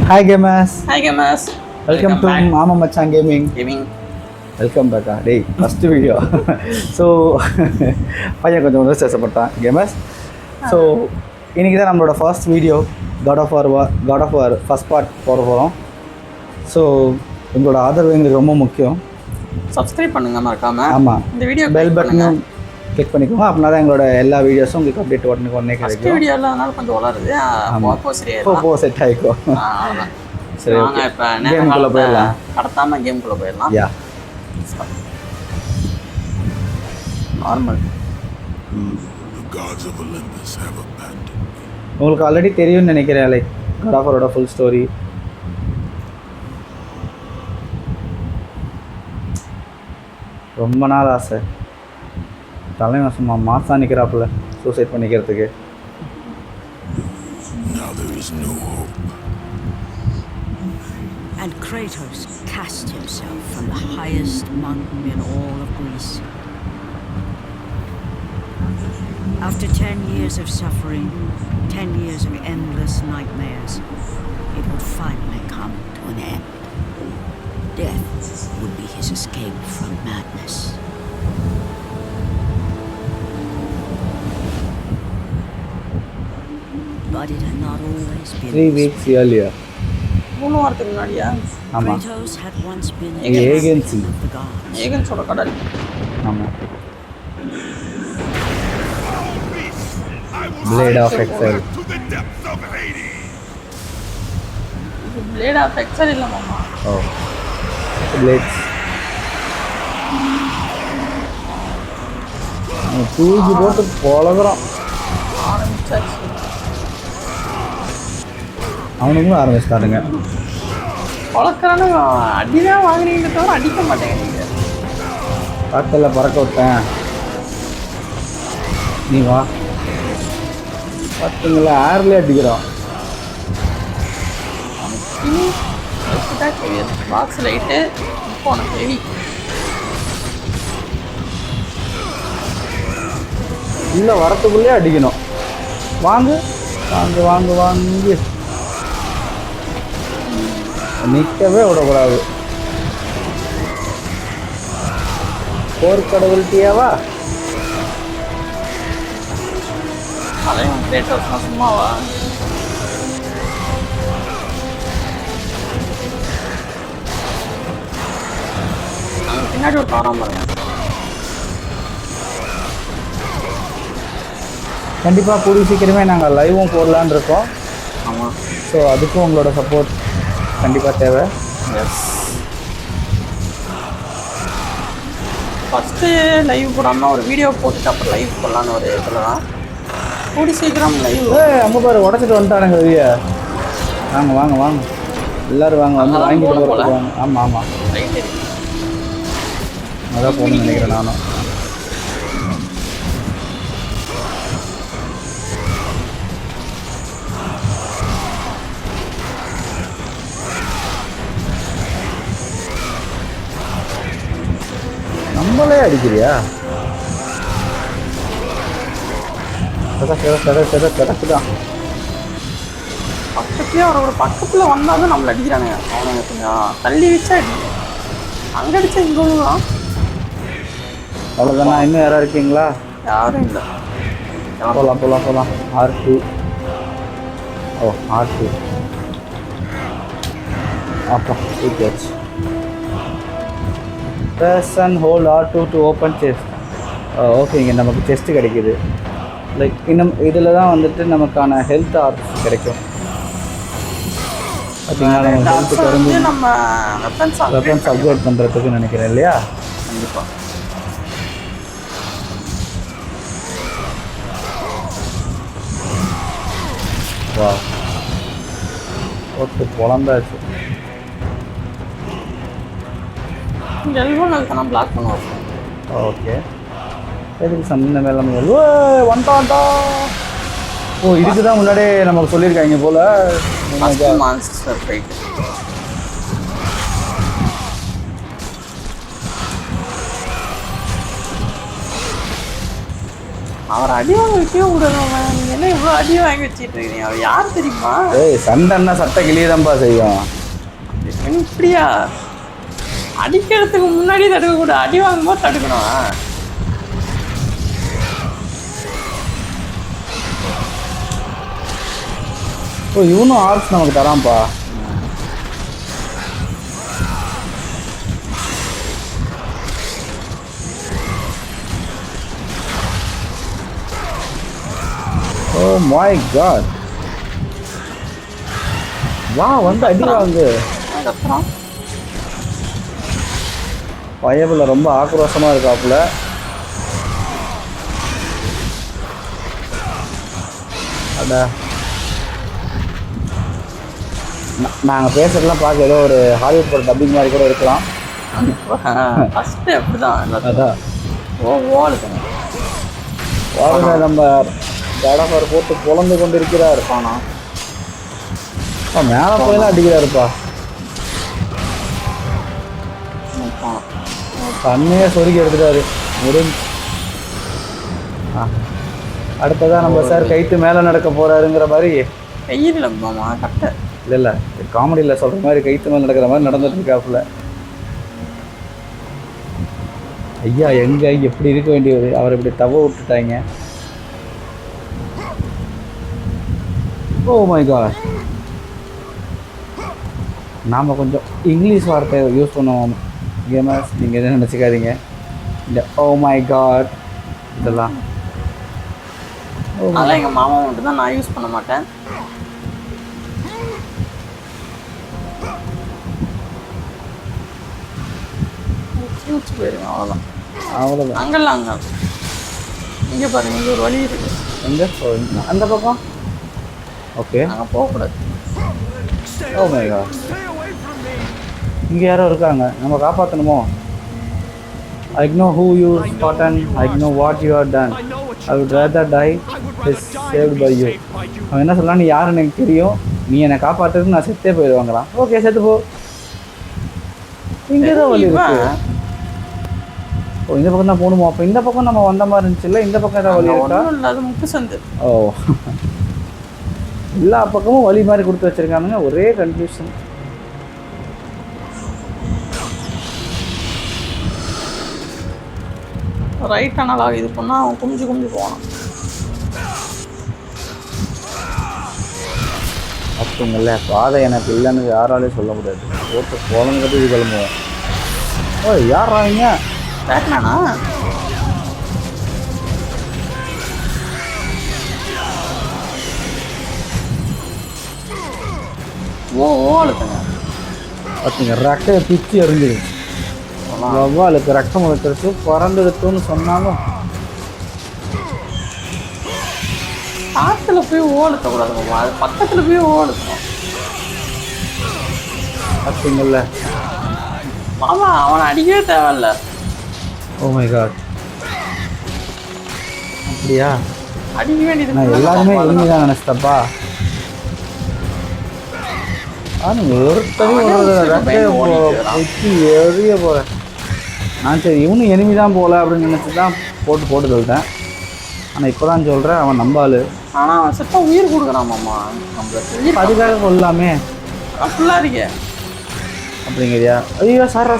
Hi gamers, Hi gamers. welcome to back. Mama Machan Gaming. Gaming. Welcome back. Hey, first video. So, பையன் கொஞ்சம் வந்து சேசப்பட்டான் gamers. So இன்றைக்கி தான் நம்மளோட first video god of war first part போட போகிறோம். So உங்களோட ஆதரவு எங்களுக்கு ரொம்ப முக்கியம். சப்ஸ்கிரைப் பண்ணுங்க மறக்காம. ஆமாம், இந்த வீடியோ பெல் பட்டனும் கிளிக் பண்ணிக்கோங்க. அப்படின்னா தான் எங்களோட எல்லா வீடியோஸும் உங்களுக்கு அப்டேட் உடனே கிடைக்கும். வீடியோ இல்லாதனால கொஞ்சம் வளருது. போ செட் ஆகிக்கும். சரி, வாங்க இப்போ கேமுக்குள்ளே போயிடலாம். கடத்தாமல் கேமுக்குள்ளே போயிடலாம். யா நார்மல். உங்களுக்கு ஆல்ரெடி தெரியும்னு நினைக்கிறேன், லைக் காட் ஆஃப் வாரோட ஃபுல் ஸ்டோரி. ரொம்ப நாள் ஆசை, தலைவன் சும்மா மாசா நிற்கிறாப்புல சூசைட் பண்ணிக்கிறதுக்கு. And Kratos cast himself from the highest mountain in all of Greece. After 10 years of suffering, 10 years of endless nightmares, it would finally come to an end. Death would be his escape from madness. But it had not always been 3 weeks earlier. 3 வாரத்துக்கு முன்னாடியா? ஆமாம், Kratos had once been a ஏகன்சி. champion of the gods. ஏகன்ஸோட கடல். ஆமாம், blade of exile. Blade of exile இல்லை மாமா. ஓ, plates தூக்கி போட்டு பொழகுறான். ஆரம்பிச்சாச்சு. அவனுங்களும் ஆரம்பிச்சிட்டாருங்க. பழக்கிறானு அடிதான் வாங்குறீங்க தவிர அடிக்க மாட்டேங்கிறீங்க. காத்தல பறக்க விட்டேன், நீ வா. பார்த்துங்களா, ஏர்லேயே அடிக்கிறோம். பாக்ஸ் லைட்டு இப்போ உனக்கு ஹெவி. இல்லை, வரத்துக்குள்ளே அடிக்கணும். வாங்கு வாங்கு வாங்கு வாங்கி நிற்கவே விடக்கூடாது. போர்க்கடவுள்கிட்டயாவா? அதையும் கிரேட்டர்ஸ்லாம் சும்மாவா? பின்னாடி ஒரு காரம் பாருங்க. கண்டிப்பாக கூடிய சீக்கிரமே நாங்கள் லைவும் போடலான்னு இருக்கோம். ஆமாம். ஸோ அதுக்கும் உங்களோட சப்போர்ட் கண்டிப்பாக தேவை. எஸ், ஃபஸ்ட்டு லைவ் போடாமல் ஒரு வீடியோ போட்டுட்டு அப்புறம் லைவ் போடலான்னு ஒரு இதில் தான். கூடி சீக்கிரம் லைவ். அங்கே பாரு, உடச்சிட்டு வந்துட்டானுங்க வெளியே. வாங்க வாங்க வாங்க, எல்லோரும் வாங்க, வந்து வாங்கிட்டு போகிறதுக்கு வாங்க. ஆமாம் ஆமாம், ரைட்டு. அதான் போகணும்னு நினைக்கிறேன் நானும். நம்மளே அடிக்கிறியா? கிடக்குதான் பக்கத்துலேயே அவரோட பக்கத்தில் வந்தாலும் நம்மளை அடிக்கிறானுங்க. அவனுங்க கொஞ்சம் தள்ளி வச்சா அடிக்க, அங்கே அடித்தா இங்கே ஒன்றுதான். அவ்வளோதானா? இன்னும் யாராவது இருக்கீங்களா? யாரும் இல்லை. போகலாம் போகலாம் போகலாம். R2. ஓ, R2 அப்பா தூக்கியாச்சு. Press and hold R2 to open chest. ஓகேங்க, நமக்கு செஸ்ட்டு கிடைக்கிது. லைக் இன்னும் இதில் தான் வந்துட்டு நமக்கான ஹெல்த் ஆர்ட்ஸ் கிடைக்கும். பார்த்தீங்கன்னா நம்ம ஹெல்த்து குறைஞ்சி நம்ம வெப்பன்ஸ் அப்கிரேட் பண்ணுறதுக்கு நினைக்கிறேன் இல்லையா? கண்டிப்பாக. வா, போட்டு பொழந்தாச்சு. எல்வன் அதுக்கு நான் பிளாக் பண்ணுவோம். ஓகே, எதுக்கு சம்மந்த மேலே வந்துட்டான்டா. ஓ, இதுக்கு தான் முன்னாடியே நமக்கு சொல்லியிருக்காங்க போல். Monster fight. அவர் அடி வாங்க வைக்கவே கூடாது மாமா. நீங்க என்ன இவ்வளோ அடி வாங்கி வச்சுட்டு இருக்கீங்க? அவர் யார் தெரியுமா? ஏய் சண்டைன்னா சட்டை கிளியதான்ப்பா செய்யும். இப்படியா அடிக்கிறதுக்கு முன்னாடி தடுக்க கூட, அடி வாங்கும்போது தடுக்கணும். ஓ இவனும் ஆர்ட்ஸ் நமக்கு தரான்ப்பா. ஓ மை காட். வா வந்து அடி வாங்கு. அதுக்கப்புறம் பயபுல ரொம்ப ஆக்ரோஷமா இருக்காப்புல. அடா நாங்கள் பேசுறதுலாம் பார்க்க ஏதோ ஒரு ஹாலிவுட் படம் டப்பிங் மாதிரி கூட இருக்கலாம். ஃபஸ்ட்டு அப்படி தான். அதான் ஓடுதுங்க பாருங்க நம்ம கடப்பார் போட்டு பொழந்து கொண்டு இருக்கிறார். ஆனா மேலே போயெல்லாம் அடிக்கிறாருப்பா. தண்ணியே சொருக்கி எடுத்துட்டாரு முடிஞ்சு. அடுத்ததான் நம்ம சார் கைத்து மேலே நடக்க போறாருங்கிற மாதிரி. வெயில் மாமா கட்ட இல்லை இல்லை காமெடியில் சொல்கிற மாதிரி கைத்து மேலே நடக்கிற மாதிரி நடந்துட்டு இருக்காப்புல. ஐயா எங்கே எப்படி இருக்க வேண்டியது, அவரை இப்படி தவ விட்டுட்டாங்க. Oh my god. நாம் கொஞ்சம் இங்கிலீஷ் வார்த்தை யூஸ் பண்ணுவோம் கேமர்ஸ், நீங்கள் எதுவும் நினச்சிக்காதீங்க. இந்த ஓ மை காட் இதெல்லாம் அதெல்லாம் எங்கள் மாமா மட்டும் தான், நான் யூஸ் பண்ண மாட்டேன். போயிருங்க அவ்வளோதான். அவ்வளோதான். அங்கெல்லாம் அங்கே இங்கே பாருங்க, இங்கே ஒரு வழி இருக்குது. எங்கே அந்த பக்கம்? ஓகே அங்கே போகக்கூடாது. Oh my god. இங்கே யாரோ இருக்காங்க, நம்ம காப்பாற்றணுமோ? I know who you fought and I know what you have done. I would rather die is saved by you. அவன் என்ன சொல்லலாம், நீ யாருன்னு எனக்கு தெரியும், நீ என்னை காப்பாற்றுறதுக்கு நான் செத்தே போயிடுவாங்களாம். ஓகே செத்து போ. இங்கே தான் வழி இருக்கு. ஓ இந்த பக்கம் தான் போகணுமோ? அப்போ இந்த பக்கம் நம்ம வந்த மாதிரி இருந்துச்சுல்ல, இந்த பக்கம் ஏதாவது வழி இருக்கா? அது முக்கு சந்து. ஓ எல்லா பக்கமும் வழி மாதிரி கொடுத்து வச்சுருக்கானுங்க, ஒரே கன்ஃபியூஷன். ரைட் ஆனால் இது பண்ணால் அவன் குமிஞ்சு போவான். அப்படிங்கல்ல பாதை எனக்கு இல்லைன்னு யாராலையும் சொல்ல முடியாது. போட்டு போலங்கிறது இது கிளம்புவோம். ஓ யார் வாங்க பேட்மேனா? ஓடுதுங்க. பார்த்தீங்க ரெக்கையை பிச்சு எறிஞ்சிடு. வவ்வாலுக்கு ரக்கம் வைக்கிறது பறந்துடுத்துன்னு சொன்னாலும் காற்றுல போய் ஓடுத்தக்கூடாது, அது பக்கத்தில் போய் ஓடுத்தணும். பார்த்தீங்கல்ல மாமா அவனை அடிக்கவே தேவையில்ல. Oh my god. அப்படியா? அடிக்க வேண்டியது நான் எல்லாருமே எளிமைதான் நினச்சிட்டப்பா. நீங்கள் ஒருத்தரையும் ஒரு ரெக்கையை பிச்சு எறிய போகிறேன் நான். சரி இவனும் எனிமி தான் போகல அப்படின்னு நினச்சி தான் போட்டு சொல்லிட்டேன். ஆனால் இப்போ தான் சொல்கிறேன் அவன் நம்பாள். ஆனால் அவன் செத்தா உயிர் கொடுக்குறான் மாமா. நம்மளுக்கு அதுக்காக கொல்லாமே ஃபுல்லாக இருக்கே அப்படிங்கிறியா? ஐயோ சார்றா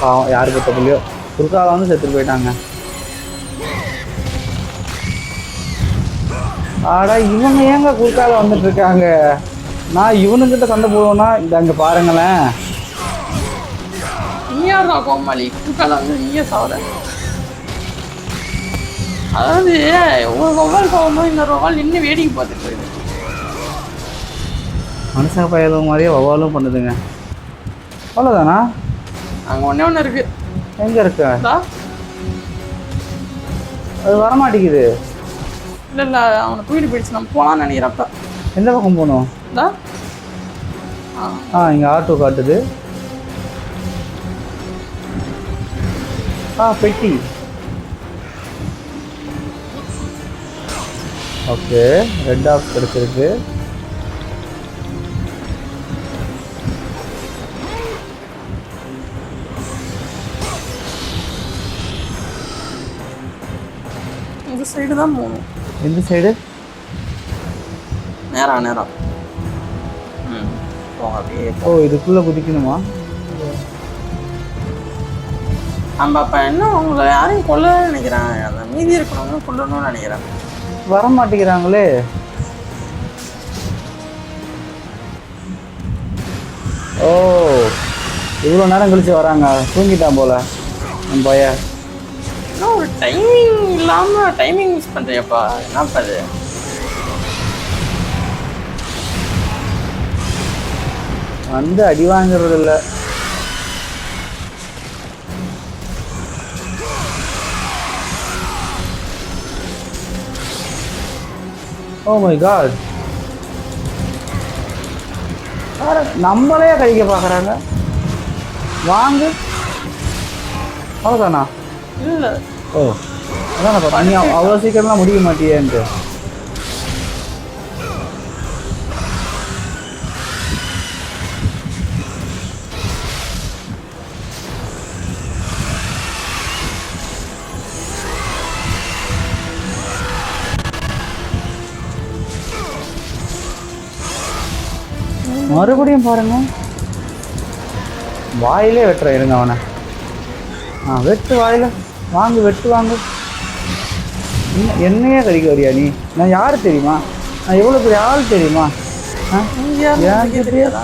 பாவம் யார் பத்த பிள்ளையோ குறுக்கால வந்து செத்துட்டு போயிட்டாங்க. ஆடா இவங்க ஏங்க குறுக்கால வந்துட்டு இருக்காங்க? நான் இவனுக்கிட்ட சண்டை போடுவேன்னா இந்த அங்கே பாருங்களேன். நீயாரா கோமாளி குறுக்கால வந்து நீயே சாவல. அதாவது ஒரு வவ்வால் போகும்போது இன்னொரு வவ்வால் நின்று வேடிக்கை பார்த்துட்டு போயிடுது. மனுஷங்க பயலும் மாதிரியே வவ்வாலும் பண்ணுதுங்க. அவ்வளோதானா? அங்கே ஒன்று இருக்கு. எங்கே இருக்கா? அது வரமாட்டேங்குது. இல்லை அவனை தூக்கிட்டு போயிடுச்சு. நம்ம போகலான்னு நினைக்கிறப்ப. எந்த பக்கம் போகணும்? இங்கே ஆட்டோ காட்டுது. பெட்டி. ஓகே ரெட் ஆஃப் கிடைச்சிருக்கு. இந்த சைடு தான் போகணும். எந்த சைடு? நேரா போங்க அப்படியே. ஓ இதுக்குள்ளே குதிக்கணுமா? நம்ம அப்போ என்ன உங்களை யாரையும் கொல்லணும்னு நினைக்கிறேன். அந்த மீதி இருக்கிறவங்க கொல்லணும்னு நினைக்கிறேன். வர மாட்டேங்கிறாங்களே. ஓ இவ்வளோ நேரம் கழிச்சு வராங்க. தூங்கிட்டான் போல என் பையன். இன்னும் ஒரு டைமிங் இல்லாமல் டைமிங் மிஸ் பண்ணுறியப்பா. என்னப்பா அது? வந்து அடி வாங்குறது இல்லை. ஓ மை காட், நம்மளே கழிக்க பார்க்குறாங்க. வாங்கு அவ்வளோதானா? இல்லை. ஓ அதான் நீ அவ்வளோ சீக்கிரம்லாம் முடிய மாட்டியேன்ட்டு. மறுபடியும் பாருங்க, வாயிலே வெட்டுறேன். இருங்க அவனை. வெட்டு வாயில. வாங்கு, வெட்டு வாங்கு. என்னையே கடிக்க வரியா நீ? நான் யாரு தெரியுமா? நான் எவ்வளோ பெரிய ஆள் தெரியுமா? தெரியாதா?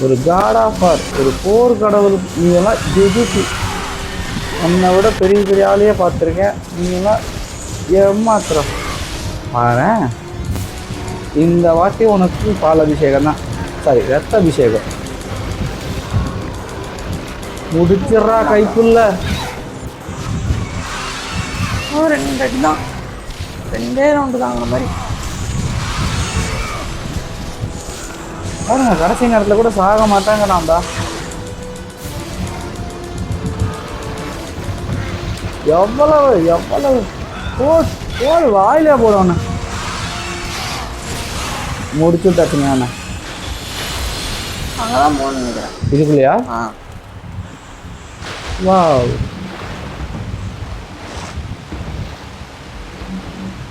ஒரு காட் ஆஃப் வார், ஒரு போர் கடவுள். நீங்கெல்லாம் ஜெயிச்சு உன்னை விட பெரிய பெரிய ஆளையே பார்த்துருக்கேன். நீங்களாம் ஏமாத்திரம் பாரு. இந்த வாட்டி உனக்கு பால் அபிஷேகம் தான், சாரி ரத்த அபிஷேகம். முடிச்சிட்றா கைக்குள்ள. 2 அடி தான், 2 ரவுண்டு தாங்கிற மாதிரி. பாருங்க கடைசி நேரத்தில் கூட சாக மாட்டாங்கடாம்டா. எவ்வளவு போடு வாயிலே போடணும். முடிச்சு விட்டாச்சுங்க. அங்கதான் போகணும்னு நினைக்கிறேன். இதுக்குள்ளையா? வாவ்,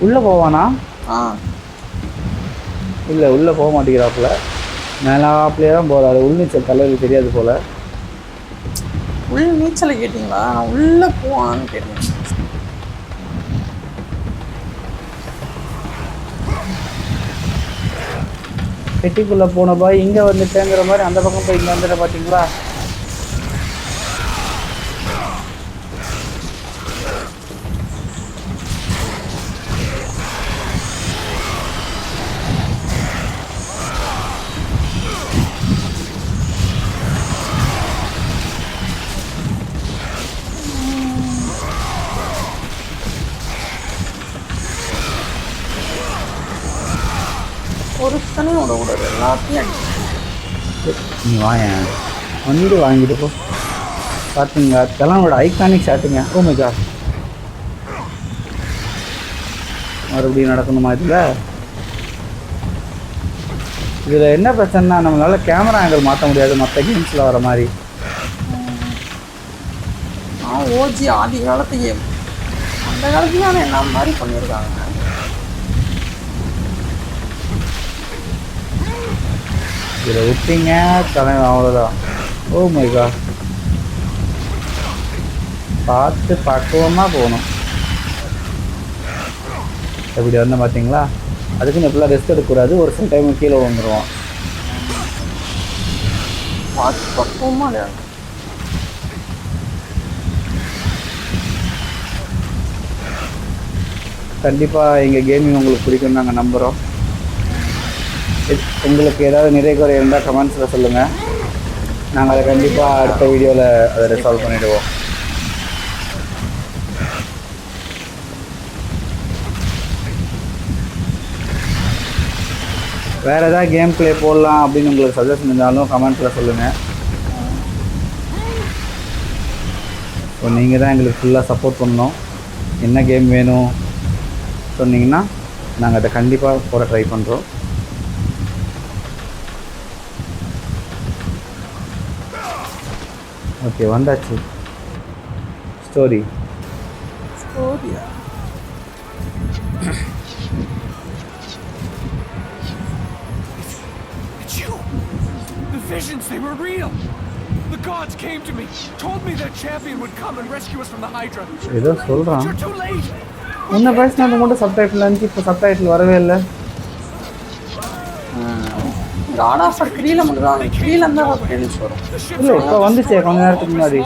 உள்ள போவானா? இல்லை உள்ள போக மாட்டேங்கிறாப்புல. மேலாப்லேயே தான் போகிறாரு. உள்நீச்சல் தலைவருக்கு தெரியாது போல. உள் நீச்சலை கேட்டிங்களா? நான் உள்ளே போவான்னு கேட்டேன். பெட்டிக்குள்ளே போன பாய் இங்கே வந்துட்டேங்கிற மாதிரி அந்த பக்கம் போய் இங்கே வந்துட்ட பார்த்தீங்களா? ஒருத்தனையும் விடக்கூடாது, எல்லாத்தையும் நீ வாயன் வந்து வாங்கிட்டு போ. பார்த்துங்க அதெல்லாம் ஐகானிக் ஷாட்டுங்க. ஓ மை காட், மறுபடியும் நடக்கணுமா இதில் என்ன பிரச்சனைனா நம்மளால கேமரா ஆங்கிள் மாற்ற முடியாது மற்ற கேம்ஸில் வர மாதிரி. ஓஜி ஆதி காலத்து கேம், அந்த காலத்துல என்ன மாதிரி பண்ணியிருக்காங்க. இதில் விட்டீங்க தலைவன் அவ்வளோதான். ஓ மை காட், பார்த்து பக்குவமாக போகணும். எப்படி வந்தேன் பார்த்தீங்களா? அதுக்குன்னு எப்படிலாம் ரெஸ்ட் எடுக்கக்கூடாது. ஒரு சில டைம் கீழே வந்துடுவான். பார்த்து பக்குவமாக. கண்டிப்பாக எங்கள் கேமிங் உங்களுக்கு பிடிக்கும்னு நாங்கள் நம்புகிறோம். உங்களுக்கு ஏதாவது நிறை குறை இருந்தால் கமெண்ட்ஸில் சொல்லுங்கள். நாங்கள் அதை கண்டிப்பாக அடுத்த வீடியோவில் அதை ரிசால்வ் பண்ணிவிடுவோம். வேறு ஏதாவது கேம் ப்ளே போடலாம் அப்படின்னு உங்களுக்கு சஜஷன் இருந்தாலும் கமெண்ட்ஸில் சொல்லுங்கள். ஸோ நீங்கள் தான் எங்களுக்கு ஃபுல்லாக சப்போர்ட் பண்ணணும். என்ன கேம் வேணும் சொன்னீங்கன்னா நாங்கள் அதை கண்டிப்பாக போட ட்ரை பண்ணுறோம். ஓகே வந்தாச்சு. Story. ஸ்டோரியா? It's you! The visions, they were real! The gods came to me, told me that champion would come and rescue us from the Hydra. ஏதோ சொல்கிறான். You're too late! முன்ன பேசினது மட்டும் சப்டைட்டில் இருந்துச்சு, இப்போ subtitle வரவே இல்லை. காட் ஆஃப் வார் 3ல மட்டும் தான் 3ல இருந்தா கிரெடிட்ஸ் வரும். இல்லை இப்போ வந்துச்சே கொஞ்ச நேரத்துக்கு முன்னாடி.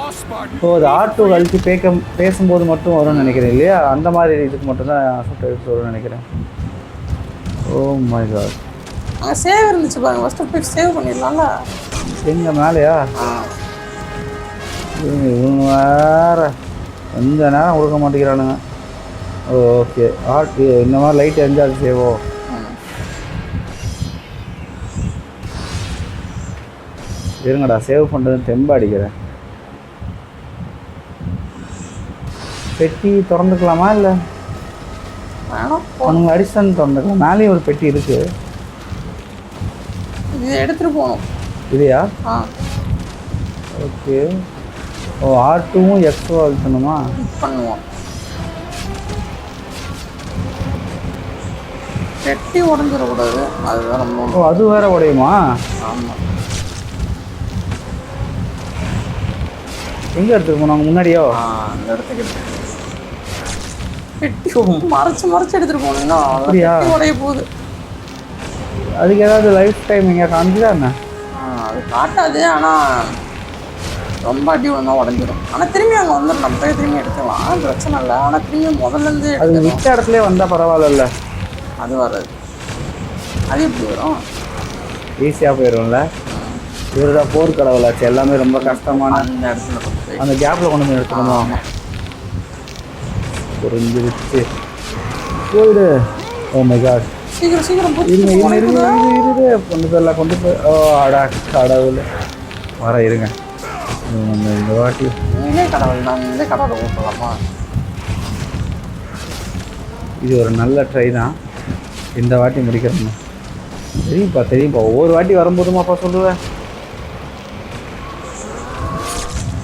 ஸோ அது R2 கழிச்சு பேசும்போது மட்டும் வரும்னு நினைக்கிறேன் இல்லையா? அந்த மாதிரி இதுக்கு மட்டும்தான் சப்டைட்டில்ஸ் வரும்னு நினைக்கிறேன். Oh my god. அங்கே சேவ் இருந்துச்சு பாருங்க, ஃபஸ்ட்டு போய் சேவ் பண்ணிடலாம்ல. எங்க மேலேயா? இவங்க வேற கொஞ்ச நேரம் கொடுக்க மாட்டேங்கிறானுங்க. ஓகே இந்த மாதிரி லைட் எரிஞ்சா அது சேவோ. இருங்கடா சேவ் பண்ணுறது தெம்ப அடிக்கிறேன். பெட்டி திறந்துக்கலாமா இல்லை அவங்க அடிஷன் திறந்துக்கலாம்? மேலேயும் ஒரு பெட்டி இருக்கு, இது எடுத்துட்டு போகணும். இல்லையா? ஓகே. ஓ R2வும் X2 அழுத்தணுமா? பண்ணுவோம். பெட்டி உடஞ்சிடக்கூடாது, அதுதான் ரொம்ப. ஓ அது வேற உடையுமா? ஆமாம். எங்கே எடுத்துட்டு போனாங்க முன்னாடியோ? அந்த இடத்துக்கு பெட்டி மறைச்சு மறைச்சு எடுத்துட்டு போனீங்கன்னா அப்படியா? உடைய போகுது. அதுக்கு ஏதாவது லைஃப் டைம் இங்கே காமிச்சுதா என்ன? அது காட்டாது, ஆனால் ரொம்ப அடி ஒன்றா உடஞ்சிடும். ஆனால் திரும்பி அங்கே வந்து நம்ம போய் திரும்பி எடுத்துக்கலாம், அது பிரச்சனை இல்லை. ஆனால் திரும்பி முதல்லேருந்து அது விட்ட இடத்துல வந்தால் பரவாயில்ல. அது வராது. அது எப்படி வரும்? ஈஸியாக போயிடும்ல. இவர் தான் போர் கடவுளாச்சு, எல்லாமே ரொம்ப கஷ்டமான அந்த இடத்துல போய் அந்த கேப்பில் கொண்டு போய் எடுத்துக்கணும். புரிஞ்சிருச்சு, போயிடு. Oh my god. சீக்கிரம் சீக்கிரம் இருங்க கொண்டு போயிடலாம், கொண்டு போய். ஓ அடா கடவுள் வர இருங்க. இந்த வாட்டி நீங்களே கடவுள், நான் நீங்களே கடவுளை கூப்பிடலாமா? இது ஒரு நல்ல ட்ரை தான். இந்த வாட்டி முடிக்கிறோம். தெரியும்ப்பா ஒவ்வொரு வாட்டி வரும்போதுமாப்பா சொல்லுவேன்.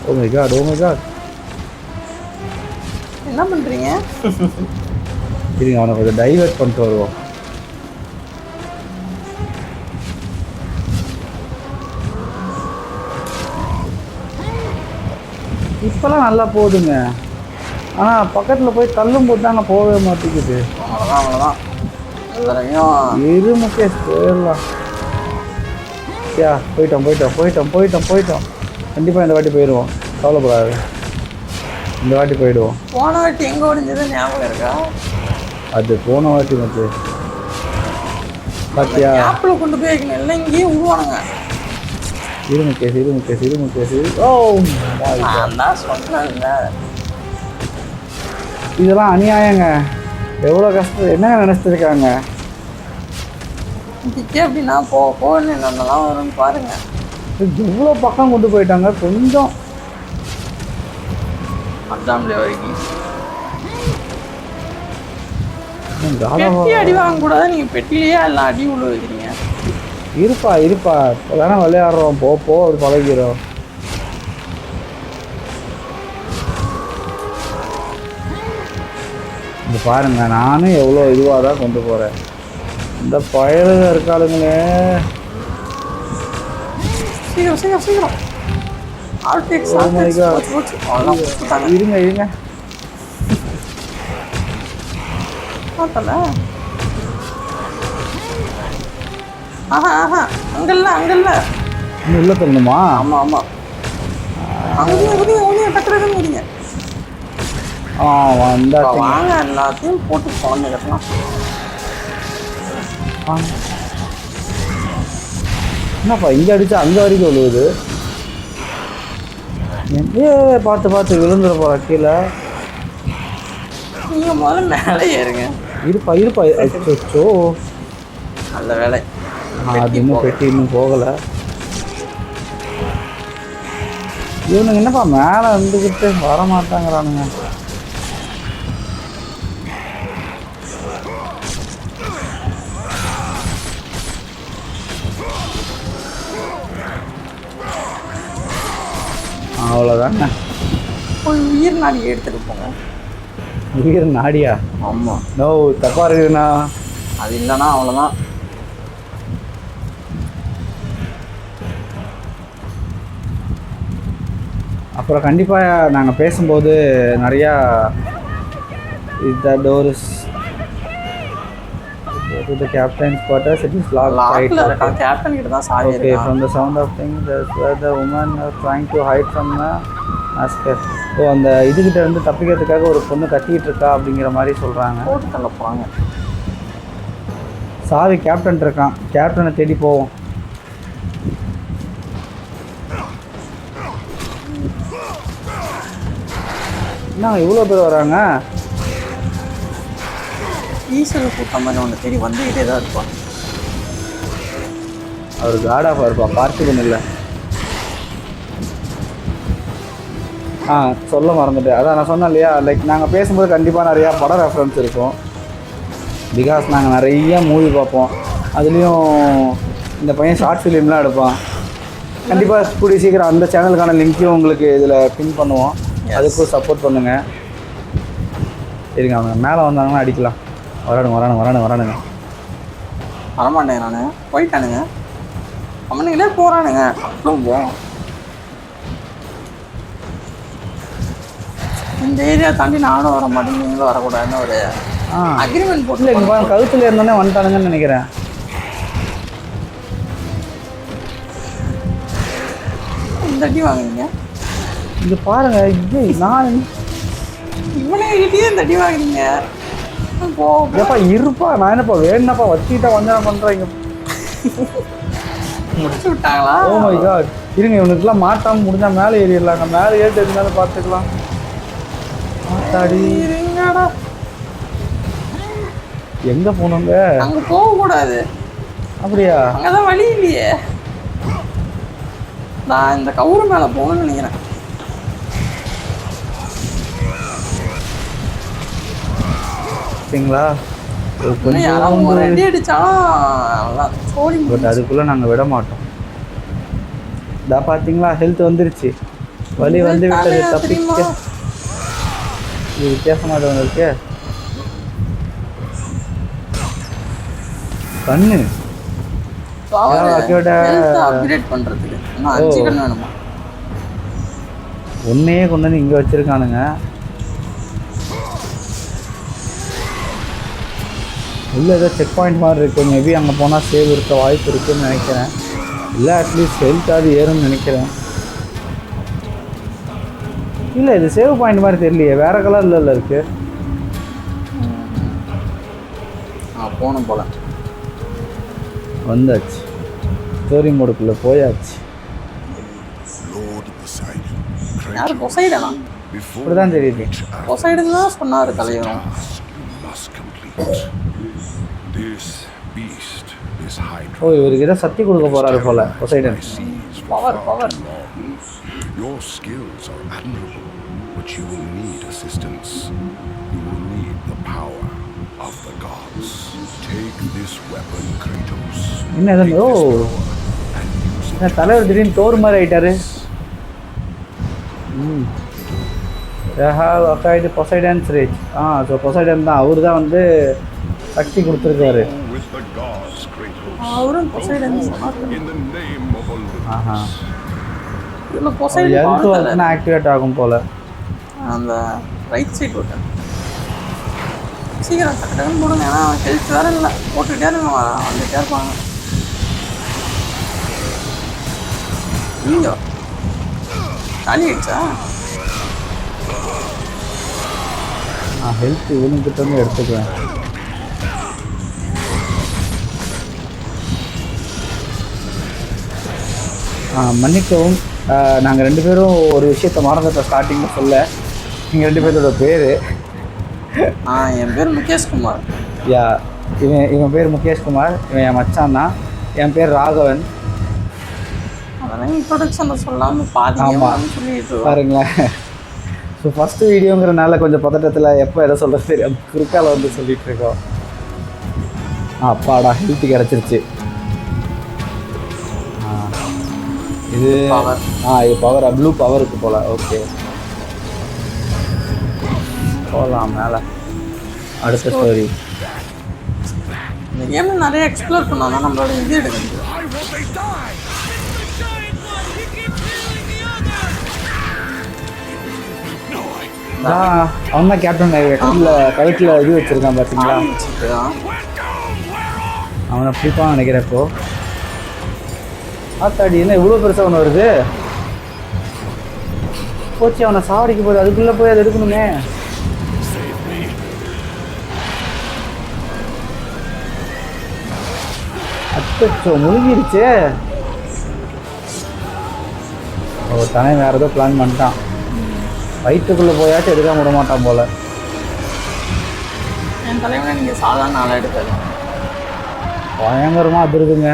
Oh my god, oh my god. என்ன பண்ணுறீங்க? இருங்க அவனை கொஞ்சம் டைவர்ட் பண்ணிட்டு வருவோம். இப்போலாம் நல்லா போகுதுங்க, ஆனால் பக்கத்தில் போய் தள்ளும் போது தாங்க போகவே மாட்டேங்குது. அவ்வளோதான். இரு முகேஷ் போயிடலாம். போயிட்டோம். கண்டிப்பாக இந்த வாட்டி போயிடுவோம், கவலைப்படாது. இந்த வாட்டி போயிடுவோம். போன வாட்டி எங்கே உடஞ்சது ஞாபகம் இருக்கா? அது போன வாட்டி வந்து பார்த்தியா? ஆப்பிள் கொண்டு போய் வைக்கணும், எல்லாம் இங்கேயே விடுவானுங்க. இரு முகேஷ். ஓ நான் சொன்னேன்ல, இதெல்லாம் அநியாயங்க. எவ்வளோ கஷ்டம், என்னங்க நினச்சிருக்காங்க? இதுக்கே அப்படின்னா போன்னு என்னென்னலாம் வரும்னு பாருங்க. எவ்வளோ பக்கம் கொண்டு போயிட்டாங்க. கொஞ்சம் அசாம்லே வரைக்கும் பெட்டி அடி வாங்கக்கூடாது. நீங்கள் பெட்டிலேயே எல்லாம் அடி உள்ள வைக்கிறீங்க. இருப்பா இப்போ தானே விளையாடுறோம், போ அது பழகிறோம். இது பாருங்க, நானும் எவ்வளோ இதுவாக தான் கொண்டு போகிறேன். இந்த பயலுங்க இருக்காளுங்களே. சீக்கிரம் இருங்க பார்த்தல. அங்கல்ல இன்னும் உள்ள தரணுமா? ஆமாம் அங்கே டக்குறதுன்னு முடிங்க. வந்தாச்சு. வாங்க, எல்லாத்தையும் போட்டு குழந்தை கட்டலாம். என்னப்பா இங்கே அடித்தா அங்கே வரைக்கும் விழுவுது? பார்த்து விழுந்துட போகிற கீழே. நீங்கள் முதல்ல மேலே ஏறுங்க. இருப்பா அச்சோ நல்ல வேலை. அது இன்னும் பெட்டி இன்னும் போகலை. இவனுங்க என்னப்பா மேலே இருந்துக்கிட்டு வர மாட்டாங்கிறானுங்க. அவ்வளோதாங்க. போய் உயிர் நாடி எடுத்துகிட்டு போங்க. உயிர் நாடியா? ஆமாம். நோ, தப்பாக இருக்குதுண்ணா. அது இல்லைன்னா அவ்வளோதான். அப்புறம் கண்டிப்பாக நாங்கள் பேசும்போது நிறையா இந்த doors to the captain's quarters, it is locked tight. Captain கிட்ட தான் சாவி Okay, from the sound of things, that's where the woman was trying to hide from the massacre. So அந்த இதுகிட்ட இருந்து தப்பிக்கிறதுக்காக ஒரு பொண்ணு கத்திக்கிட்டு இருக்கா அப்படிங்கிற மாதிரி சொல்கிறாங்க. போட்டு தள்ள போகிறாங்க. சாவி கேப்டன் இருக்கான், கேப்டனை தேடி போவோம். என்ன இவ்வளோ பேர் வராங்க? ஈஸ்வரன் கூட்டம் மாதிரி ஒன்று தேடி வந்துக்கிட்டே தான் இருப்பான். அவர் காடாக இருப்பா, பார்த்திபன் இல்லை. சொல்ல மறந்துட்டு, அதான் நான் சொன்னேன் இல்லையா, லைக் நாங்கள் பேசும்போது கண்டிப்பாக நிறையா படம் ரெஃபரன்ஸ் இருக்கும். பிகாஸ் நாங்கள் நிறைய மூவி பார்ப்போம். அதுலேயும் இந்த பையன் ஷார்ட் ஃபிலிம்லாம் எடுப்பான். கண்டிப்பாக கூடிய சீக்கிரம் அந்த சேனலுக்கான லிங்க்கையும் உங்களுக்கு இதில் பின் பண்ணுவோம். அதுக்கும் சப்போர்ட் பண்ணுங்கள். சரிங்க, அவங்க மேலே வந்தாங்கன்னா அடிக்கலாம். வரானுங்க. வரமாட்டேங்க, நான் போயிட்டானுங்க. அவனுங்களே போகிறானுங்க. அப்புறம் போவோம். இந்த ஏரியா தாண்டி நானும் வர மாட்டேங்க, நீங்களும் வரக்கூடாதுன்னு ஒரு அக்ரிமெண்ட் போட்டு. இல்லை, இங்கே கழுத்தில் இருந்தோடனே வந்துட்டானுங்கன்னு நினைக்கிறேன். இந்த அடி வாங்குறீங்க. இது பாருங்க, இது நான் இவனே கிட்டே இந்த அடி வாங்குறீங்க. ஏப்பா இருப்பா, நான் என்னப்பா வேணுனாப்பா வச்சுக்கிட்டா வஞ்சனை பண்ணுறீங்க. முடிச்சு விட்டாங்களா? Oh my god. இருங்க, இவனுக்குலாம் மாட்டாமல் முடிஞ்சால் மேலே ஏறிடலாங்க. மேலே ஏறிட்டு இருந்தாலும் பார்த்துக்கலாம். மாட்டாடி இருங்கடா. எங்கே போகணுங்க? அங்கே போகக்கூடாது. அப்படியா? அங்கே தான் வழி இல்லையே. நான் இந்த கவுரு மேலே போகணும்னு நினைக்கிறேன். சரிங்களா? யாராவது ஒரு அடி அடித்தாலும் சோடி. பட் அதுக்குள்ளே நாங்கள் விட மாட்டோம். இதா பார்த்தீங்களா, ஹெல்த் வந்துருச்சு. வலி வந்து விட்டது. தப்பிக்க இது வித்தியாசமாக இருக்கு. கண்ணு அப்கிரேட் பண்ணுறதுக்கு இன்னும் 5 கண்ணு வேணுமா? ஒன்றையே கொண்டு வந்து இங்கே வச்சுருக்கானுங்க. உள்ளே ஏதோ செக் பாயிண்ட் மாதிரி இருக்குது. மேபி அங்கே போனால் சேவ் இருக்க வாய்ப்பு இருக்குதுன்னு நினைக்கிறேன். இல்லை, அட்லீஸ்ட் ஹெல்த்தாவது ஏறும்னு நினைக்கிறேன். இல்லை, இது சேவ் பாயிண்ட் மாதிரி தெரியலையே, வேறு கலரில் இருக்குது. போகணும் போல. வந்தாச்சு, ஸ்டோரி மோடுக்குள்ளே போயாச்சு. யார் பொசைடனா? இப்படி தான் தெரியுது. பொசைடன் தான் சொன்னார் தலைவரும். ஓ, இவருக்கு ஏதோ சக்தி கொடுக்க போகிறாரு போல Poseidon. Power. Your skills are admirable, but you will need assistance. You will need the power of the gods. Take this weapon, Kratos. என்ன இது? ஓ, என்ன தலைவர் திடீர்னு தோர் மாதிரி ஆயிட்டாரு. பொசைடன்ஸ் ரேஜ். ஸோ பொசைடன் தான், அவர் தான் வந்து சக்தி கொடுத்துருக்காரு. அவரும் Poseidon In the name of Olympus. இதில் பொசைடன் எதுக்கு ஆக்டிவேட் ஆகும் போல. அந்த ரைட் சைட் விட்டேன். சீக்கிரம் டக்குன்னு போடுங்க, ஏன்னா ஹெல்த் வேறு இல்லை. போட்டுக்கிட்டே இருங்க, வந்துட்டே இருப்பாங்க. நீங்கள் காலி ஆயிடுச்சா? ஹெல்த் இவனுக்கிட்ட இருந்து எடுத்துக்குவேன். மன்னிக்கவும், நாங்கள் 2 பேரும் ஒரு விஷயத்தை மறந்துட்டோம் ஸ்டார்டிங்கில் சொல்ல. நீங்கள் 2 பேரோட பேர்? என் பேர் முகேஷ்குமார். யா, இவன் பேர் முகேஷ்குமார். இவன் என் மச்சான் தான். என் பேர் ராகவன். அதெல்லாம் இன்ட்ரோடக்ஷனில் சொல்லாமல் பாதி சொல்லிட்டு பாருங்களேன். ஸோ ஃபஸ்ட்டு வீடியோங்கிறனால கொஞ்சம் பதட்டத்தில் எப்போ எதை சொல்கிறது தெரியும், குறுக்கால வந்து சொல்லிகிட்ருக்கோம். அப்பாடா, ஹெல்த்து கிடச்சிருச்சு. இது இது பவர், ப்ளூ பவர் இருக்குது போல். ஓகே, போகலாம் மேலே அடுத்த ஸ்டோரி. இந்த கேமில் நிறைய எக்ஸ்ப்ளோர் பண்ணால் தான் நம்மளோட இது எடுக்க முடியும். Why won't they die? No, அவன் தான் கேப்டன் கைட்டில் இது வச்சுருக்கான் பார்த்தீங்களா? அவனை பிடிப்பான்னு நினைக்கிறேன். இப்போ ஆத்தாடி என்ன இவ்வளோ பெருசாக ஒன்று வருது. போச்சு, அவனை சாவடிக்க போகுது. அதுக்குள்ளே போய் அதை எடுக்கணுமே. அச்சோ முழுகிருச்சு. ஒரு தனி வேறு ஏதோ பிளான் பண்ணிட்டான். வயிற்றுக்குள்ளே போயாச்சும் எடுக்காம விட மாட்டான் போல. என் தலைவனை நீங்கள் சாதாரண ஆளாக எடுக்காது. பயங்கரமாக அதிருதுங்க.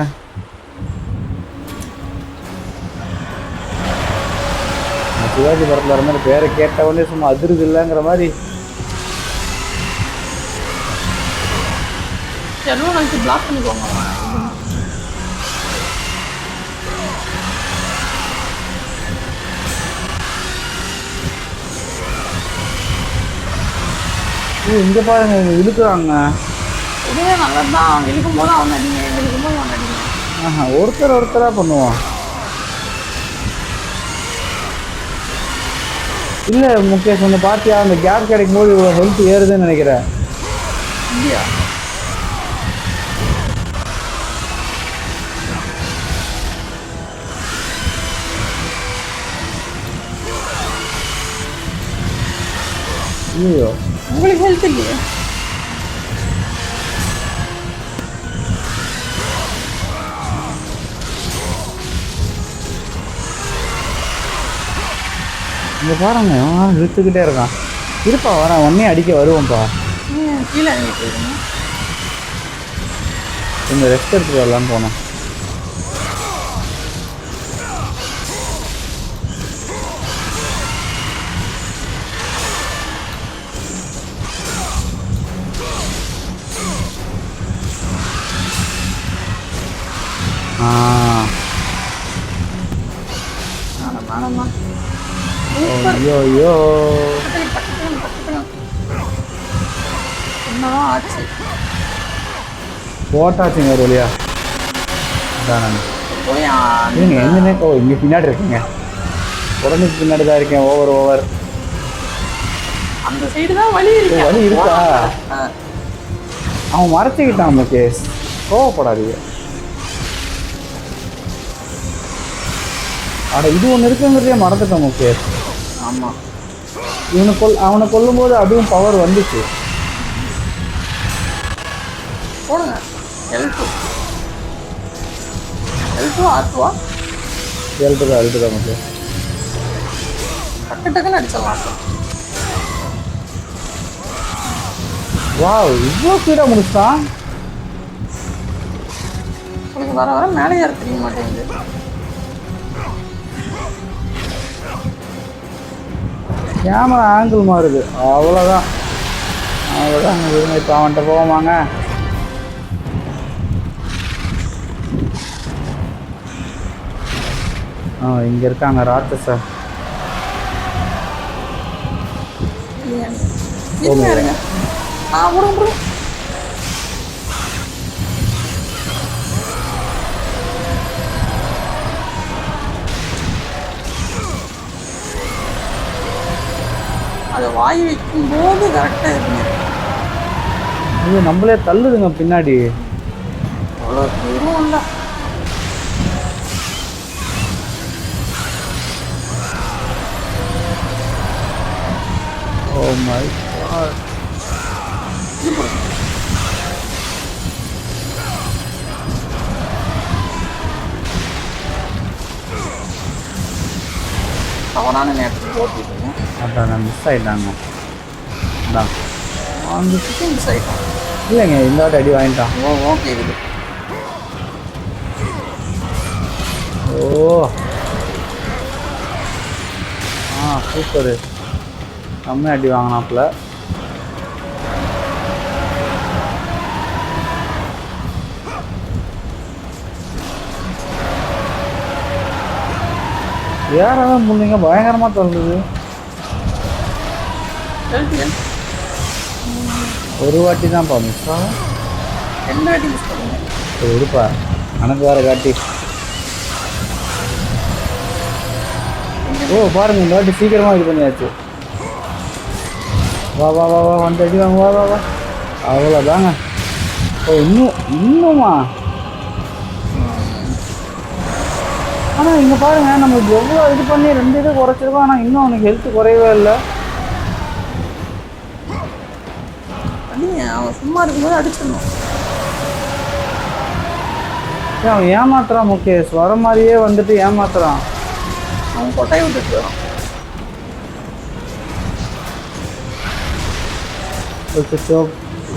சிவாஜி படத்தில் இருந்த மாதிரி பேரை கேட்டவொடனே சும்மா அதிருது இல்லைங்கிற மாதிரி. எல்லாம் நாளைக்கு பிளாக் பண்ணிக்கோங்க. இங்கே பாருங்க, இழுக்கிறாங்க. இதே நல்லது தான். அவங்க இழுக்கும் போது அவன் அடிங்க, இழுக்கும் போது அவன் அடிங்க. ஒருத்தராக பண்ணுவான். இல்லை முகேஷ், ஒன்று பார்த்தியா? அந்த கேப் கிடைக்கும் போது இவ்வளோ ஹெல்த் ஏறுதுன்னு நினைக்கிறேன். இல்லையா? ஐயோ, உங்களுக்கு ஹெல்த் இல்லையா? இங்கே பாருங்க, இழுத்துக்கிட்டே இருக்கான். இருப்பா, வரேன், ஒன்னே அடிக்க வருவோம்ப்பா. கீழே இறங்கிட்டு இருக்கீங்க. கொஞ்சம் ரெஸ்ட் எடுத்துட்டு வரலான்னு போனோம். ஐயோ என்னதான் ஆச்சு? போட்டாச்சுங்க ஒரு வழியா. அதான் போய் நீங்கள் எங்கேயுமே இங்கே பின்னாடி இருக்கீங்க. உடனே பின்னாடி தான் இருக்கேன். ஓவர் அந்த சைடு தான் வழி இருக்கு. வழி இருக்கா? அவன் மறைச்சிக்கிட்டான் முகேஷ், கோவப்படாதீங்க. அட இது ஒன்று இருக்குங்கிறதே மறந்துட்டேன் முகேஷ். ஆமாம், அவனை கொல்லும்போது அதுவும் பவர் வந்துச்சு. போடுங்க. L2 R2 எழுத்துதான் Mukesh. டக்குன்னு அடிச்சிடலாம். வாவ், இவ்வளோ ஸ்பீடாக முடிச்சிட்டான். உங்களுக்கு வர வர மேலே ஏற தெரிய மாட்டேங்குது. கேமரா ஆங்கிள் மாறுது, அவ்வளோதான். விரும்ப இப்போ அவன்கிட்ட போவாங்க. இங்கே இருக்காங்க ராட்சச. இருங்க. விடுங்க. அதை வாய் வைக்கும் போது கரெக்டாக இருக்குங்க. இது நம்மளே தள்ளுதுங்க பின்னாடி. அவ்வளோ தூரம் இல்லை. Oh my god. தவறான நேரத்துக்கு ஓட்டிட்டுங்க. அதான் நான் மிஸ் ஆகிட்டாங்க. அதான் அந்த சிக்கன் மிஸ் ஆகிட்டான். இல்லைங்க, இந்த வாட்டி அடி வாங்கிட்டான். ஓகே இது. ஓ சூப்பரு. செம்ம அடி வாங்கினாப்புல. யாராவது முன்னிங்க பயங்கரமாக தள்ளுது. ஒரு வாட்டி தான்ப்பா மிஸ் ஆகும். 2 வாட்டி மிஸ் பண்ணுங்க. இருப்பா எனக்கு வேறு காட்டி. ஓ பாருங்க இந்த வாட்டி சீக்கிரமாக இது பண்ணியாச்சு. வா வா வா வா வந்து அடி வாங்க. வா வா வா அவ்வளோதாங்க. ஓ இன்னுமா? ஆனால் இங்கே பாருங்கள் நம்ம எவ்வளோ இது பண்ணி 2 இது குறைச்சிருக்கோம். ஆனால் இன்னும் அவனுக்கு ஹெல்த் குறையவே இல்லை. அடிங்க, அவன் சும்மா இருக்கும்போது அடிச்சிடணும். அவன் ஏமாத்துறான் முகேஷ், வர மாதிரியே வந்துட்டு ஏமாத்துறான். அவன் கொட்டையை விட்டுட்டு வரான்.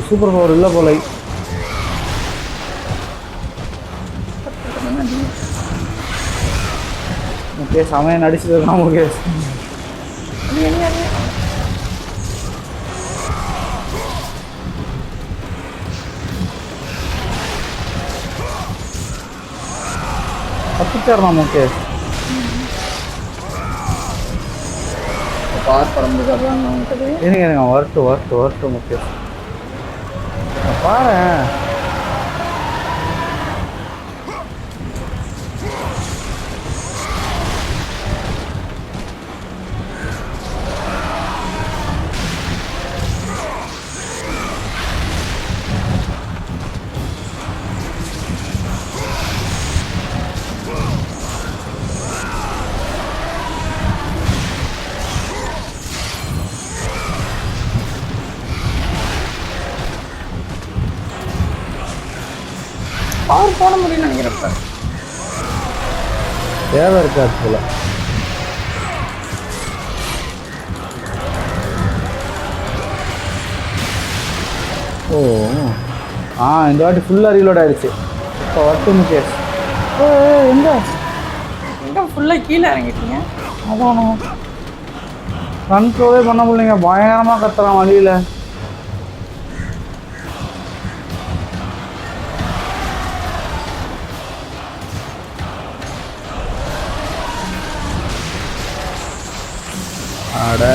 சூப்பர் பவர் இல்லை போல. முகேஷ் அவன் நடிச்சிருக்கான். முகேஷ் தப்பிச்சாரலாம். முகேஷ் பார் பறந்து தர்றாங்க. இருங்க வரட்டும் முகேஷ் பாரு. பவர் போட முடியும்னு நினைக்கிறப்ப தேவை இருக்காது போல. ஓ இந்த வாட்டி ஃபுல்லாக ரீலோட் ஆகிடுச்சு. இப்போ வரட்டு முகேஷ். எங்கே ஃபுல்லாக கீழே இறங்கிட்டீங்க? அதான் கண்ட்ரோலே பண்ண முடியலைங்க. பயங்கரமாக கத்துறான் வழியில். அட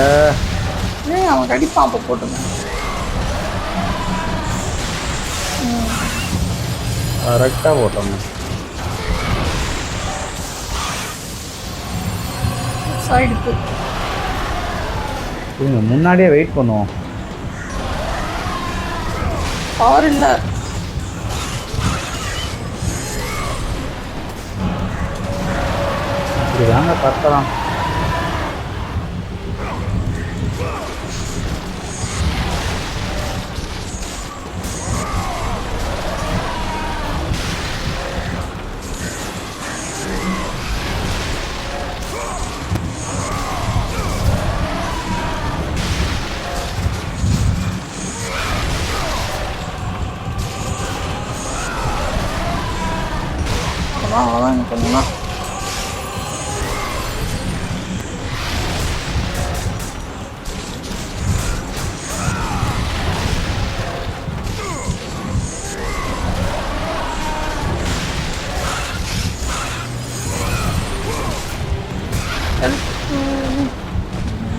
அவன் கடிப்பான். அப்போ போட்டுங்க. கரெக்டாக போட்டோங்க. சைடுக்கு முன்னாடியே வெயிட் பண்ணுவோம். பவர் இல்லை. இப்படி தாங்க கத்தலாம். அவ்வளோதான் என்ன பண்ணுன்னா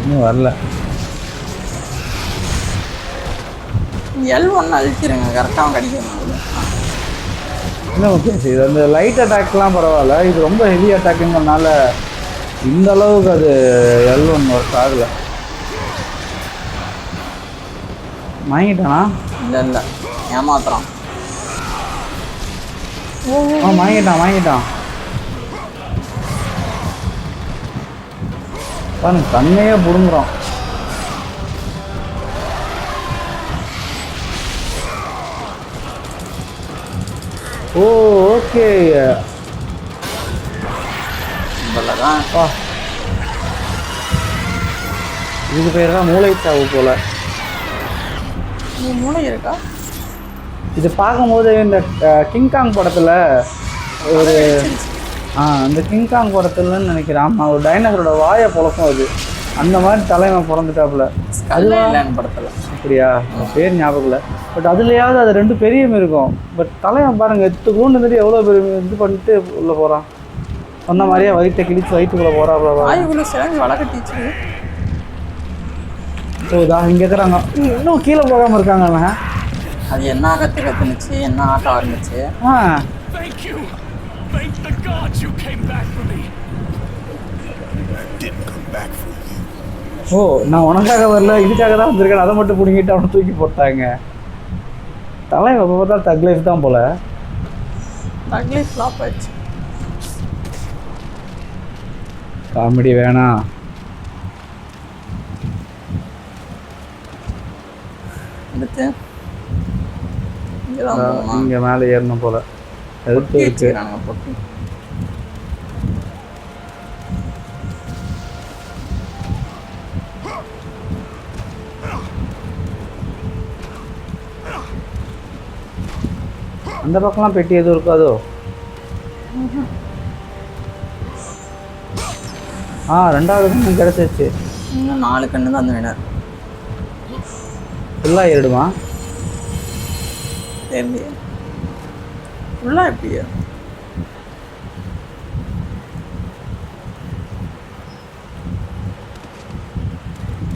இன்னும் வரல. L1 அழிச்சிருங்க. கரெக்டாக அவன் கடிக்கணும். இல்லை முகேஷ், இது அந்த லைட் அட்டாக்லாம் பரவாயில்ல. இது ரொம்ப ஹெவி அட்டாக்குங்கிறதுனால இந்த அளவுக்கு அது L1 ஒர்க் ஆகலை. வாங்கிட்டானா? இல்லை ஏமாத்துறான். வாங்கிட்டான். பாருங்க தன்னையே பிடுங்குறோம். ஓ ஓகே. இதுக்கு பேர் தான் மூளை சாவு போல. மூளை இருக்கா? இது பார்க்கும்போது இந்த கிங்காங் படத்தில் ஒரு அந்த கிங்காங் படத்துலன்னு நினைக்கிறேன். ஆமாம், ஒரு டைனோசரோட வாயை பொழக்கும் அது. அந்த மாதிரி தலைவன் பிறந்துட்டாப்புல. அதுதான் படத்தில். அப்படியா? பேர் ஞாபகம் இல்லை. பட் அதுலையாவது அது 2 பெரிய இருக்கும். பட் தலைவன் பாருங்கள், எத்துக்குள்ளே இருந்துட்டு எவ்வளோ பெரிய இது பண்ணிட்டு உள்ளே போகிறான். சொன்ன மாதிரியே வயிற்றை கிழிச்சு வயிற்றுக்குள்ளே போகிறாப்புல. வாயுக்குள்ளே சிறங்கு வள கட்டிச்சு. ஸோ இதான் இங்கே இருக்கிறாங்க. இன்னும் கீழே போகாமல் இருக்காங்க அவன். அது என்ன கத்துனுச்சு, என்ன ஆட்டம் ஆரம்பிச்சு. Thank you. Thank the gods you came back for me. I didn't come back for you. ஓ, நான் உனக்காக வரல, இதுக்காக தான் வந்திருக்கேன். அதை மட்டும் பிடிங்கிட்டு அவனை தூக்கி போட்டாங்க. தலைவன் எப்போ பார்த்தா தக் லைஃப் தான் போல. தக்லி ஃப்ளாப் ஆயிடுச்சு. காமெடி வேணாம். அடுத்து இங்கதான் போகணுமா? இங்கே மேலே ஏறணும் போல. எதிர்த்து இருக்கு. வச்சுக்கிறானுங்க பொட்டி. அந்த பக்கம்லாம் பெட்டி எதுவும் இருக்காதோ? ரெண்டாவது கண்ணு கிடச்சிருச்சு. இன்னும் 4 கண்ணு தான் அந்த வினர். ஃபுல்லாக ஏறிடுமா? தெரியலையே ஃபுல்லாக எப்படியா?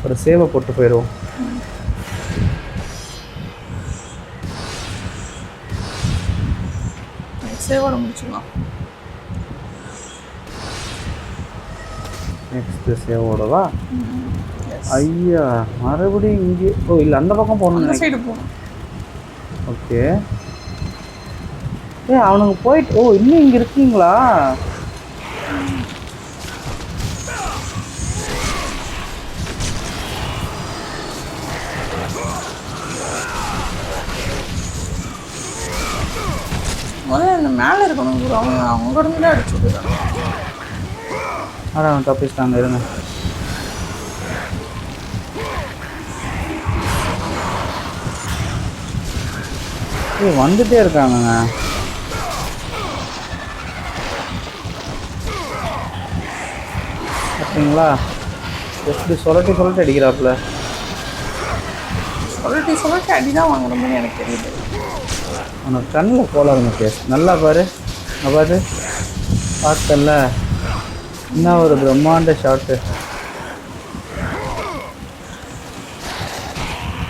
ஒரு சேவை போட்டு போயிடுவோம். சேவோட முடிச்சுக்கலாம். நெக்ஸ்ட்டு சேவோடவா? ஐயா, மறுபடியும் இங்கே. ஓ இல்லை, அந்த பக்கம் போகணும். அந்த சைடு போகணும். ஓகே. அவனுங்க போயிட்டு. ஓ, இன்னும் இங்கே இருக்கீங்களா? முதல்ல இந்த மேலே இருக்கணும். அவங்க அவங்க இருந்துதான் அடிச்சு விட்டுறாங்க. அவன் தப்பிச்சிட்டாங்க. இருங்க. வந்துட்டே இருக்காங்கங்க. பார்த்தீங்களா? எப்படி சொல்லட்டி அடிக்கிறாப்புல. சொல்லட்டி அடிதான் வாங்குற மாதிரி எனக்கு தெரியுது. உனக்கு கண்ணில் கோளாறுங்க கேஸ். நல்லா பாரு. பாரு, பார்த்தல. என்ன ஒரு பிரம்மாண்ட ஷாட்டு.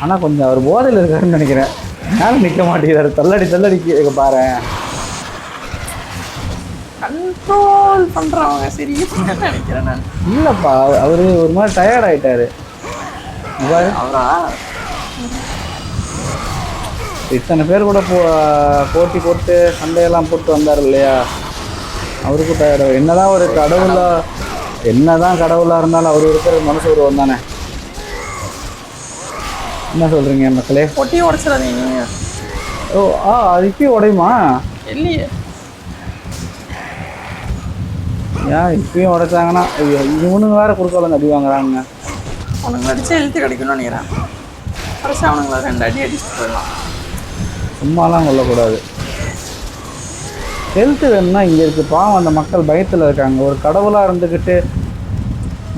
ஆனால் கொஞ்சம் அவர் போதையில் இருக்காருன்னு நினைக்கிறேன். மேலே நிற்க மாட்டேங்கிறாரு. தள்ளடி பாரு. கண்ட்ரோல் பண்ணுறவங்க சரி நினைக்கிறேன் நான். இல்லைப்பா, அவர் ஒரு மாதிரி டயர்ட் ஆகிட்டாரு. அவரா இத்தனை பேர் கூட போட்டி போட்டு சண்டையெல்லாம் போட்டு வந்தார் இல்லையா? அவருக்கும் டயர்ட். என்னதான் ஒரு கடவுளாக இருந்தாலும் அவர் இருக்கிற மனசு உருவம் தானே. என்ன சொல்கிறீங்க மக்களே? பொட்டியை உடச்சிடாதீங்க நீங்கள். ஓ அது இப்பயும் உடையுமா? இல்லையே. ஏன் இப்பயும் உடைச்சாங்கன்னா இவனுங்க வேறு குறுக்காலம் அடி வாங்குறாங்க. அவனுங்களை அடிச்சு எழுத்து கிடைக்கணும்னு நினைக்கிறேன். ஃபர்ஸ்ட் அவனுங்களை 2 அடி அடிச்சுட்டு போயிடலாம். சும்மாலாம் கொல்லக்கூடாது. ஹெல்த்து வேணும்னா இங்கே இருக்குது. பாவம், அந்த மக்கள் பயத்தில் இருக்காங்க. ஒரு கடவுளாக இருந்துக்கிட்டு.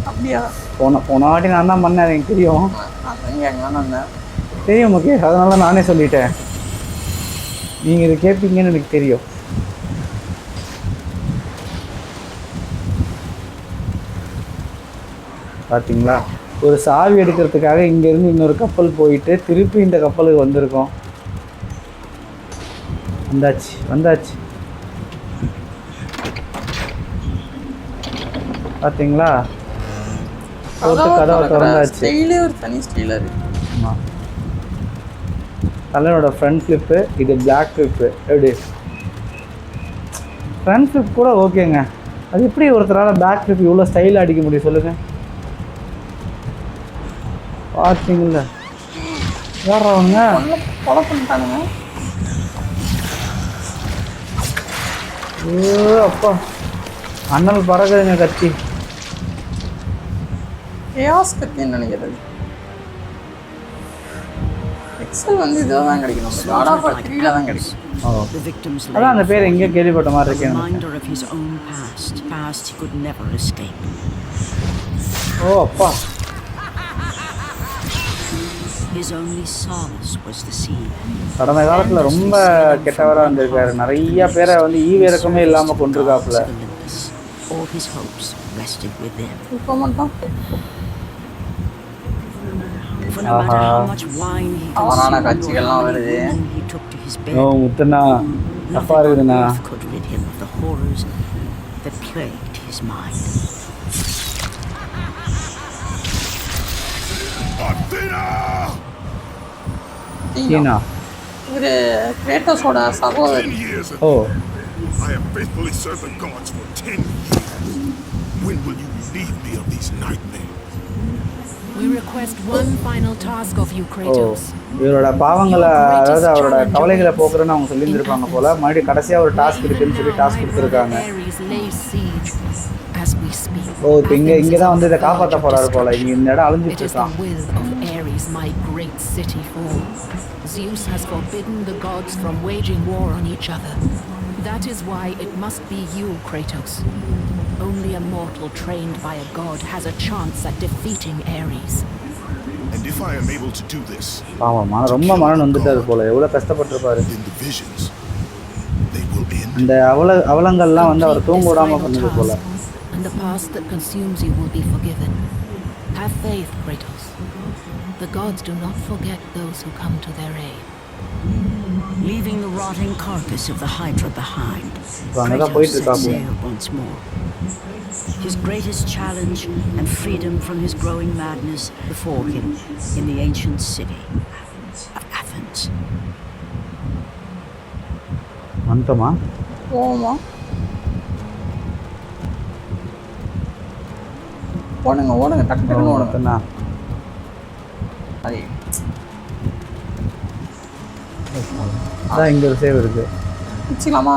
அப்படியா? போன வாட்டி நான் தான் பண்ணேன். எனக்கு தெரியும். அதான் எங்கன்னு வந்தேன். தெரியும் ஓகே. அதனால நானே சொல்லிட்டேன். நீங்கள் இது கேட்பீங்கன்னு எனக்கு தெரியும். பார்த்தீங்களா? ஒரு சாவி எடுக்கிறதுக்காக இங்கேருந்து இன்னொரு கப்பல் போயிட்டு திருப்பி இந்த கப்பலுக்கு வந்திருக்கோம். வந்தாச்சு. பார்த்தீங்களா? கதவை திறந்தாச்சு. ஒரு தனி ஸ்டைலாக இருக்கு. ஆமாம். தலைவனோட ஃப்ரண்ட் ஃப்ளிப்பு, இது பிளாக் ஃப்ளிப்பு. எப்படி ஃப்ரண்ட் ஃப்ளிப் கூட ஓகேங்க. அது எப்படி ஒருத்தரால் பேக் ஃப்ளிப் இவ்வளோ ஸ்டைலாக அடிக்க முடியும் சொல்லுங்கள்? பார்த்தீங்களா? யாராவங்க கொலை பண்ணிட்டானுங்க. ஐயோ அப்பா, அண்ணல் பறக்குதுங்க கத்தி. ஏஆஸ் கத்தின்னு நினைக்கிறது. எக்ஸல் வந்து இதில் தான் கிடைக்கணும். God of War 3 தான் கிடைக்கும். The victim's அதான் அந்த பேர் எங்கேயோ கேள்விப்பட்ட மாதிரி இருக்கேன். reminder of his own past he could never escape. ஓ அப்பா. His only solace was the sea. கடந்த காலத்தில் ரொம்ப கெட்டவராக இருந்திருக்காரு. நிறைய பேரை வந்து ஈவிரக்கமே இல்லாமல் கொண்டிருக்காப்புல. All his hopes rested with them. இப்போ மட்டும் For no matter how much wine he அவனான consumed or காட்சிகள்லாம் how many வருது. women he took to his bed, ஓ முத்தண்ணா தப்பா nothing on இருக்குதுண்ணா. earth could rid him of the horrors that plagued his mind. Athena! சீனா. இவரு கிரேட்டோஸோட சகோதரி. 10 years O I have faithfully served the gods for 10 years. When will you relieve me of these nightmares? We request one final task of you, O Kratos. இவரோட பாவங்களை அதாவது அவரோட கவலைகளை போக்குறேன்னு அவங்க சொல்லியிருந்திருப்பாங்க போல. மறுபடியும் கடைசியாக ஒரு டாஸ்க் இருக்குன்னு சொல்லி டாஸ்க் கொடுத்துருக்காங்க. Ares lays siege as we speak. ஓ இப்போ இங்கே தான் வந்து இதை காப்பாற்ற போறாரு போல. இங்கே இந்த இடம் It அழிஞ்சிட்டு is the இருக்கான். will of Ares my great city fall. Zeus has forbidden the gods from waging war on each other. That is why it must be you, Kratos. Only a mortal trained by a god has a chance at defeating Ares. And if I am able to do this, பாவம் ரொம்ப மனம் வந்துட்டாரு போல. எவ்வளோ கஷ்டப்பட்டிருப்பாரு. then the visions, they will end. அந்த அவலங்கள்லாம் வந்து அவர் தூங்க விடாம பண்ணது போல. And the past that consumes you will be forgiven. Have faith, Kratos. The gods do not forget those who come to their aid. Leaving the rotting carcass of the Hydra behind, அங்கதான் Kratos போயிட்டு set இருக்காங்க. sail once more. His greatest challenge and freedom from his growing madness before him in the ancient city of Athens. வந்துட்டோமா? போமா ஓடுங்க டக்கு டக்குன்னு ஓடுங்க. முத்தண்ணா. அது அதான் இங்கே ஒரு சேவ் இருக்கு. வச்சுக்கலாமா?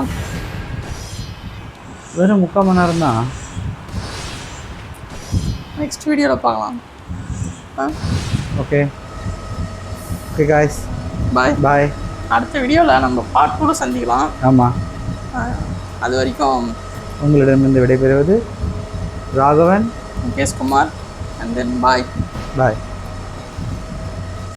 வெறும் 3/4 மணி நேரம் தான். நெக்ஸ்ட் வீடியோவில் பார்க்கலாம். Okay okay guys bye. Bye. அடுத்த வீடியோவில் நம்ம பார்ட் 2 சந்திக்கலாம். ஆமாம், அது வரைக்கும் உங்களிடமிருந்து விடைபெறுவது Raghavan, Mukesh Kumar, and then bye. Bye.